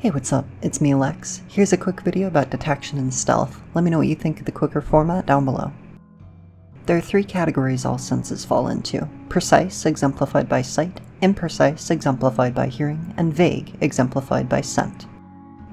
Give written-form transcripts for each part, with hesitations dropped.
Hey, what's up? It's me, Lex. Here's a quick video about detection and stealth. Let me know what you think of the quicker format down below. There are three categories all senses fall into: precise, exemplified by sight; imprecise, exemplified by hearing; and vague, exemplified by scent.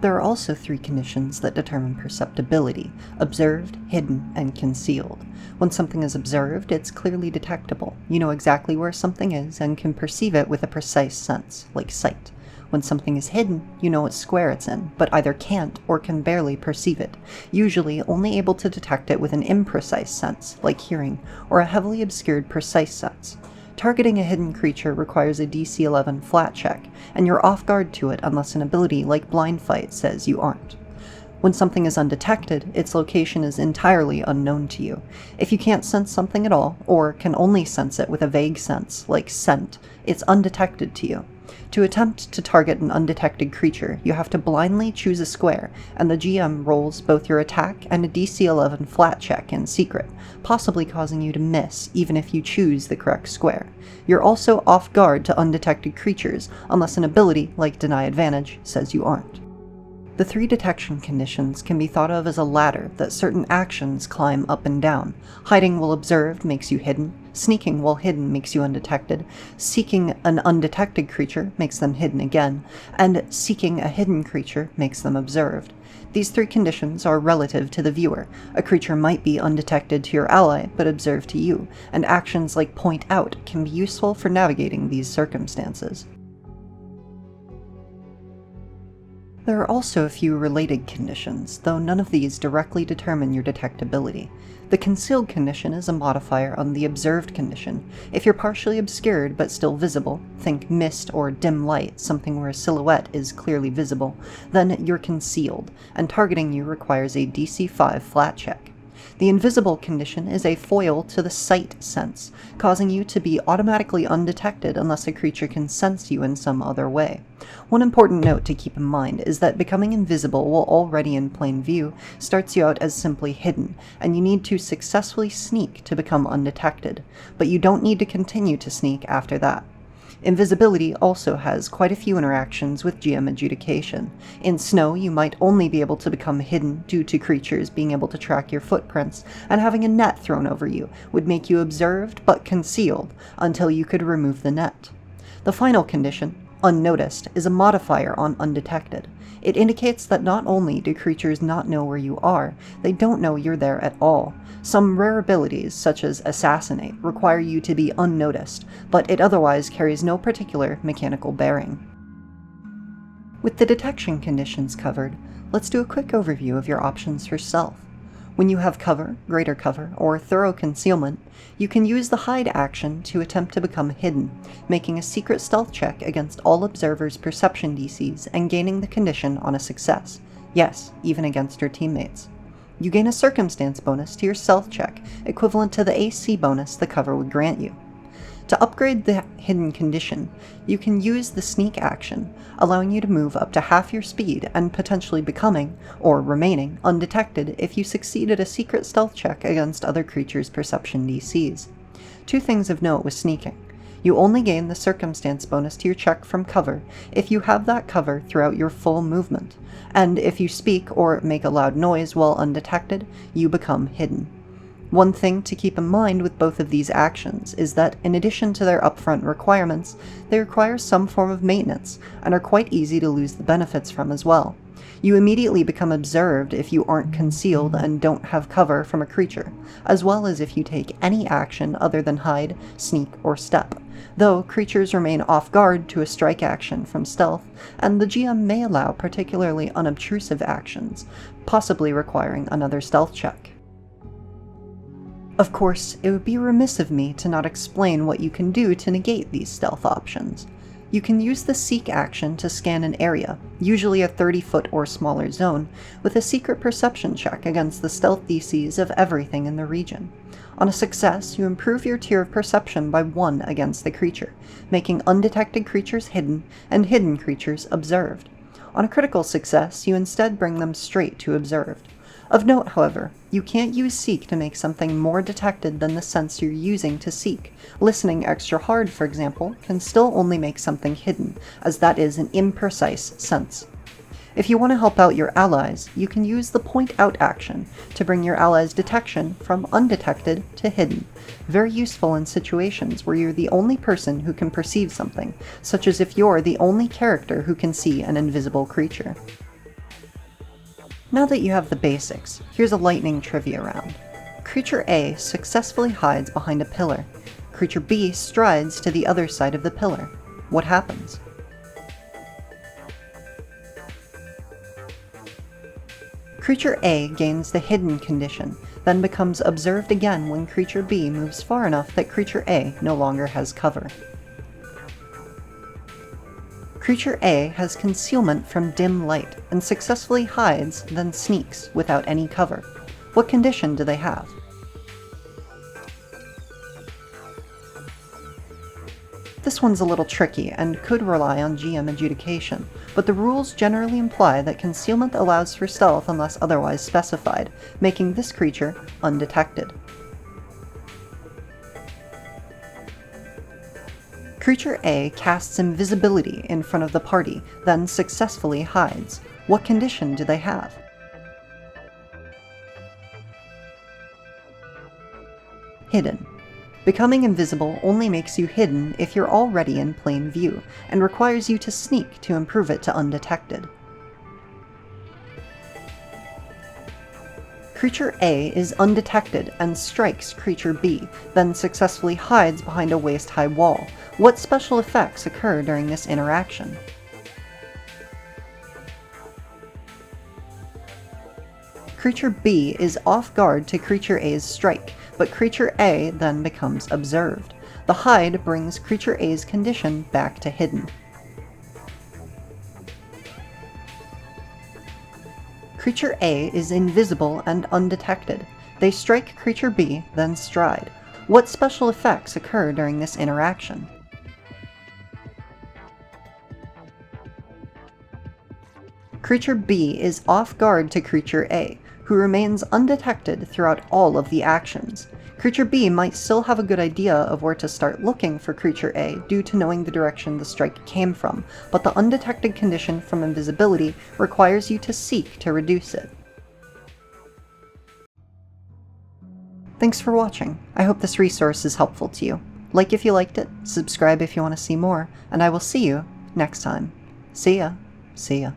There are also three conditions that determine perceptibility: observed, hidden, and concealed. When something is observed, it's clearly detectable. You know exactly where something is and can perceive it with a precise sense, like sight. When something is hidden, you know what square it's in, but either can't or can barely perceive it, usually only able to detect it with an imprecise sense, like hearing, or a heavily obscured precise sense. Targeting a hidden creature requires a DC 11 flat check, and you're off guard to it unless an ability like Blind Fight says you aren't. When something is undetected, its location is entirely unknown to you. If you can't sense something at all, or can only sense it with a vague sense, like scent, it's undetected to you. To attempt to target an undetected creature, you have to blindly choose a square, and the GM rolls both your attack and a DC 11 flat check in secret, possibly causing you to miss even if you choose the correct square. You're also off guard to undetected creatures, unless an ability, like Deny Advantage, says you aren't. The three detection conditions can be thought of as a ladder that certain actions climb up and down. Hiding while observed makes you hidden, sneaking while hidden makes you undetected, seeking an undetected creature makes them hidden again, and seeking a hidden creature makes them observed. These three conditions are relative to the viewer. A creature might be undetected to your ally, but observed to you, and actions like Point Out can be useful for navigating these circumstances. There are also a few related conditions, though none of these directly determine your detectability. The concealed condition is a modifier on the observed condition. If you're partially obscured but still visible, think mist or dim light, something where a silhouette is clearly visible, then you're concealed, and targeting you requires a DC 5 flat check. The invisible condition is a foil to the sight sense, causing you to be automatically undetected unless a creature can sense you in some other way. One important note to keep in mind is that becoming invisible while already in plain view starts you out as simply hidden, and you need to successfully sneak to become undetected, but you don't need to continue to sneak after that. Invisibility also has quite a few interactions with GM adjudication. In snow, you might only be able to become hidden due to creatures being able to track your footprints, and having a net thrown over you would make you observed but concealed until you could remove the net. The final condition, unnoticed, is a modifier on undetected. It indicates that not only do creatures not know where you are, they don't know you're there at all. Some rare abilities, such as Assassinate, require you to be unnoticed, but it otherwise carries no particular mechanical bearing. With the detection conditions covered, let's do a quick overview of your options for stealth. When you have cover, greater cover, or thorough concealment, you can use the hide action to attempt to become hidden, making a secret stealth check against all observers' perception DCs and gaining the condition on a success. Yes, even against your teammates. You gain a circumstance bonus to your stealth check, equivalent to the AC bonus the cover would grant you. To upgrade the hidden condition, you can use the sneak action, allowing you to move up to half your speed and potentially becoming, or remaining, undetected if you succeed at a secret stealth check against other creatures' perception DCs. Two things of note with sneaking. You only gain the circumstance bonus to your check from cover if you have that cover throughout your full movement, and if you speak or make a loud noise while undetected, you become hidden. One thing to keep in mind with both of these actions is that, in addition to their upfront requirements, they require some form of maintenance, and are quite easy to lose the benefits from as well. You immediately become observed if you aren't concealed and don't have cover from a creature, as well as if you take any action other than hide, sneak, or step, though creatures remain off guard to a strike action from stealth, and the GM may allow particularly unobtrusive actions, possibly requiring another stealth check. Of course, it would be remiss of me to not explain what you can do to negate these stealth options. You can use the Seek action to scan an area, usually a 30-foot or smaller zone, with a secret perception check against the stealth DCs of everything in the region. On a success, you improve your tier of perception by 1 against the creature, making undetected creatures hidden and hidden creatures observed. On a critical success, you instead bring them straight to observed. Of note, however, you can't use Seek to make something more detected than the sense you're using to seek. Listening extra hard, for example, can still only make something hidden, as that is an imprecise sense. If you want to help out your allies, you can use the point out action to bring your allies' detection from undetected to hidden. Very useful in situations where you're the only person who can perceive something, such as if you're the only character who can see an invisible creature. Now that you have the basics, here's a lightning trivia round. Creature A successfully hides behind a pillar. Creature B strides to the other side of the pillar. What happens? Creature A gains the hidden condition, then becomes observed again when Creature B moves far enough that Creature A no longer has cover. Creature A has concealment from dim light and successfully hides, then sneaks without any cover. What condition do they have? This one's a little tricky and could rely on GM adjudication, but the rules generally imply that concealment allows for stealth unless otherwise specified, making this creature undetected. Creature A casts invisibility in front of the party, then successfully hides. What condition do they have? Hidden. Becoming invisible only makes you hidden if you're already in plain view, and requires you to sneak to improve it to undetected. Creature A is undetected and strikes Creature B, then successfully hides behind a waist-high wall. What special effects occur during this interaction? Creature B is off guard to Creature A's strike, but Creature A then becomes observed. The hide brings Creature A's condition back to hidden. Creature A is invisible and undetected. They strike Creature B, then stride. What special effects occur during this interaction? Creature B is off guard to Creature A, who remains undetected throughout all of the actions. Creature B might still have a good idea of where to start looking for Creature A due to knowing the direction the strike came from, but the undetected condition from invisibility requires you to seek to reduce it. Thanks for watching. I hope this resource is helpful to you. Like if you liked it, subscribe if you want to see more, and I will see you next time. See ya. See ya.